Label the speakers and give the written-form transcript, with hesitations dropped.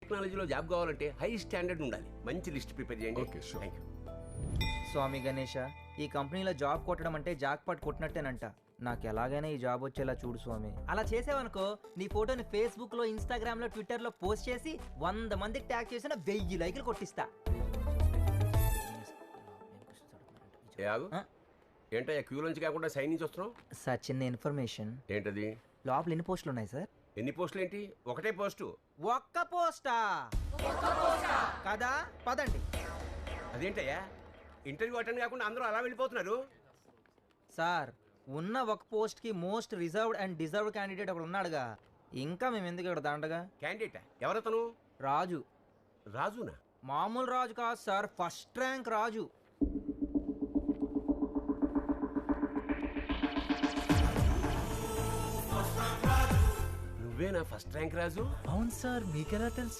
Speaker 1: టెక్నాలజీలో జాబ్ కావాలంటే high standard ఉండాలి. మంచి లిస్ట్ ప్రిపేర్ చేయండి.
Speaker 2: Okay, sure.
Speaker 1: Thank you.
Speaker 3: Swami Ganesha, ఈ కంపెనీలో జాబ్ కొట్టడం అంటే జాక్ పట్ కొట్టినట్టేనంట. నాకు ఎలాగైనా ఈ జాబ్ వచ్చేలా చూడు స్వామి. అలా చేసావనుకో నీ ఫోటోని ఫేస్బుక్ లో, ఇన్స్టాగ్రామ్ లో, ట్విట్టర్ లో పోస్ట్ చేసి 100 మందికి ట్యాగ్ చేసిన 1000 లైకులు కొట్టిస్తా.
Speaker 1: ఏ ఆగు.
Speaker 3: ఆ?
Speaker 1: ఏంటయ్యా క్యూ నుంచి కాకుండా సైన్ నుంచి వస్తున్నావు?
Speaker 3: సార్ చిన్న ఇన్ఫర్మేషన్.
Speaker 1: ఏంటది?
Speaker 3: లోపల ఎన్ని పోస్టులు ఉన్నాయి సార్?
Speaker 1: ఎన్ని పోస్టులు ఏంటి? ఒకటే పోస్టు.
Speaker 3: ఒక్క పోస్టా కదా? పదండి.
Speaker 1: అదేంటయ్యా ఇంటర్వ్యూ అటెండ్ కాకుండా అందరూ అలా వెళ్ళిపోతున్నారు?
Speaker 3: సార్ ఉన్న ఒక పోస్ట్ కి most reserved and deserved candidate ఒకడు ఉన్నాడుగా, ఇంకా మేము ఎందుకు ఇక్కడ దండగా?
Speaker 1: క్యాండిడేటా? ఎవరతను?
Speaker 3: రాజు.
Speaker 1: రాజునా?
Speaker 3: మామూలు రాజు కాదు సార్, ఫస్ట్ ర్యాంక్ రాజు.
Speaker 1: నువ్వేనా ఫస్ట్ ర్యాంక్ రాజు?
Speaker 3: అవును సార్, మీకెలా తెలుసు?